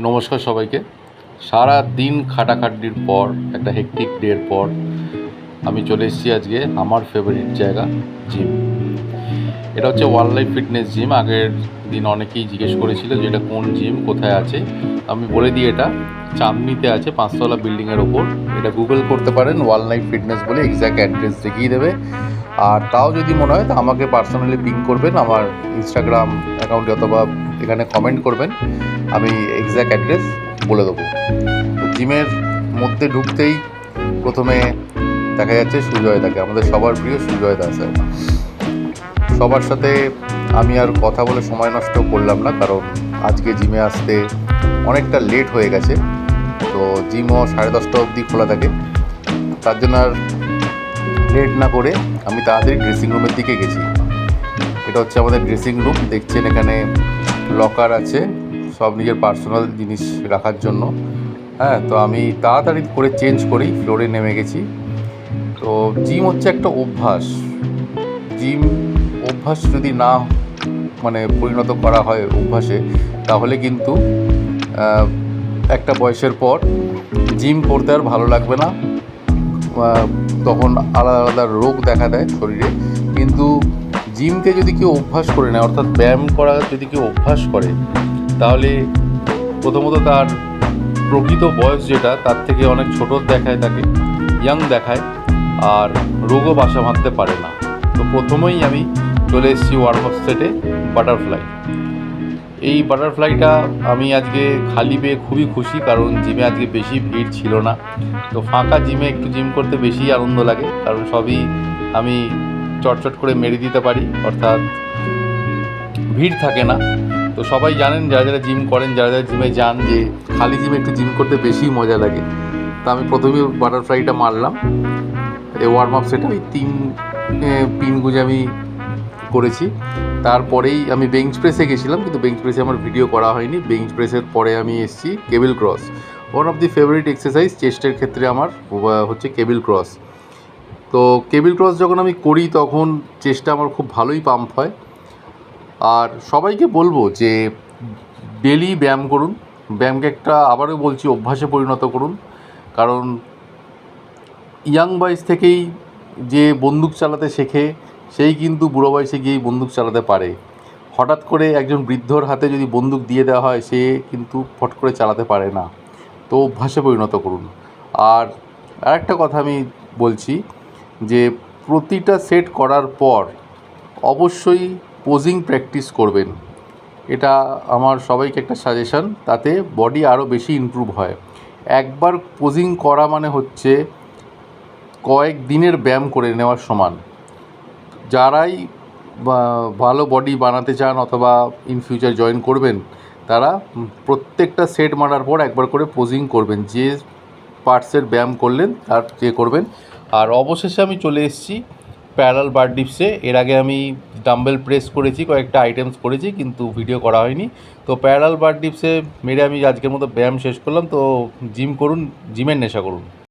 নমস্কার সবাইকে। সারা দিন খাটাখাটনির পর একটা হেক্টিক ডের পর আমি চলে এসেছি আজকে আমার ফেভারিট জায়গা, জিম। এটা হচ্ছে ওয়াইল্ড লাইফ ফিটনেস জিম। আগের দিন অনেকেই জিজ্ঞেস করেছিল যে এটা কোন জিম, কোথায় আছে। আমি বলে দিই, এটা চাঁদনিতে আছে, 5তলা বিল্ডিংয়ের ওপর। এটা গুগল করতে পারেন, ওয়াইল্ড লাইফ ফিটনেস বলে এক্স্যাক্ট অ্যাড্রেস দেখিয়ে দেবে। আর তাও যদি মনে হয় তা আমাকে পার্সোনালি পিং করবেন আমার ইনস্টাগ্রাম অ্যাকাউন্টে, অথবা এখানে কমেন্ট করবেন, আমি এক্স্যাক্ট অ্যাড্রেস বলে দেবো। তো জিমের মধ্যে ঢুকতেই প্রথমে দেখা যাচ্ছে সুজয় দাকে, আমাদের সবার প্রিয় সুজয় দা স্যার। সবার সাথে আমি আর কথা বলে সময় নষ্ট করলাম না, কারণ আজকে জিমে আসতে অনেকটা লেট হয়ে গেছে। তো জিমও 10:30 অবধি খোলা থাকে, তার জন্য আর লেট না করে আমি তাড়াতাড়ি ড্রেসিং রুমের দিকে গেছি। এটা হচ্ছে আমাদের ড্রেসিং রুম, দেখছেন এখানে লকার আছে সব নিজের পার্সোনাল জিনিস রাখার জন্য। হ্যাঁ, তো আমি তাড়াতাড়ি করে চেঞ্জ করেই ফ্লোরে নেমে গেছি। তো জিম হচ্ছে একটা অভ্যাস। জিম অভ্যাস যদি না পরিণত করা হয় অভ্যাসে, তাহলে কিন্তু একটা বয়সের পর জিম করতে আর ভালো লাগবে না। তখন আলাদা আলাদা রোগ দেখা দেয় শরীরে। কিন্তু জিমকে যদি কেউ অভ্যাস করে নেয়, অর্থাৎ ব্যায়াম করা যদি কেউ অভ্যাস করে, তাহলে প্রথমত তার প্রকৃত বয়স যেটা, তার থেকে অনেক ছোট দেখায়, তাকে ইয়াং দেখায়, আর রোগও বাসা বাঁধতে পারে না। তো প্রথমেই আমি চলে এসেছি ওয়ার্ম আপ সেটে, বাটারফ্লাই। এই বাটারফ্লাইটা আমি আজকে খালি পেয়ে খুবই খুশি, কারণ জিমে আজকে বেশি ভিড় ছিল না। তো ফাঁকা জিমে একটু জিম করতে বেশি আনন্দ লাগে, কারণ সবই আমি চটচট করে মেরে দিতে পারি, অর্থাৎ ভিড় থাকে না। তো সবাই জানেন, যারা যারা জিম করেন, যারা যারা জিমে যান, যে খালি জিমে একটু জিম করতে বেশি মজা লাগে। তো আমি প্রথমেই বাটারফ্লাইটা মারলাম। এই ওয়ার্ম আপ সেটে ওই 3 পিন গুঁজে আমি করেছি। তারপরেই আমি বেঞ্চ প্রেসে গেছিলাম, কিন্তু বেঞ্চ প্রেসে আমার ভিডিও করা হয়নি। বেঞ্চ প্রেসের পরে আমি এসেছি cable cross. One of the favourite exercise চেস্টের ক্ষেত্রে আমার হচ্ছে কেবল ক্রস। তো কেবল ক্রস যখন আমি করি, তখন চেস্টটা আমার খুব ভালোই পাম্প হয়। আর সবাইকে বলবো যে ডেলি ব্যায়াম করুন। ব্যায়ামকে একটা, আবারও বলছি, অভ্যাসে পরিণত করুন। কারণ ইয়াং বয়স থেকেই যে বন্দুক চালাতে শেখে, সেই কিন্তু বুড়ো বয়সে গিয়েই বন্দুক চালাতে পারে। হঠাৎ করে একজন বৃদ্ধর হাতে যদি বন্দুক দিয়ে দেওয়া হয়, সে কিন্তু ফট করে চালাতে পারে না। তো অভ্যাসে পরিণত করুন। আর আরেকটা কথা আমি বলছি, যে প্রতিটা সেট করার পর অবশ্যই পোজিং প্র্যাকটিস করবেন। এটা আমার সবাইকে একটা সাজেশন, তাতে বডি আরও বেশি ইমপ্রুভ হয়। একবার পোজিং করা মানে হচ্ছে কয়েক দিনের ব্যায়াম করে নেওয়ার সমান। যারাই ভালো বডি বানাতে চান অথবা ইন ফিউচার জয়েন করবেন, তারা প্রত্যেকটা সেট মারার পর একবার করে পোজিং করবেন, যে পার্টসের ব্যায়াম করলেন তার করবেন। আর অবশেষে আমি চলে এসেছি প্যারালাল বার ডিপসে। এর আগে আমি ডাম্বেল প্রেস করেছি, কয়েকটা আইটেমস করেছি, কিন্তু ভিডিও করা হয়নি। তো প্যারালাল বার ডিপসে মেরে আমি আজকের মতো ব্যায়াম শেষ করলাম। তো জিম করুন, জিমের নেশা করুন।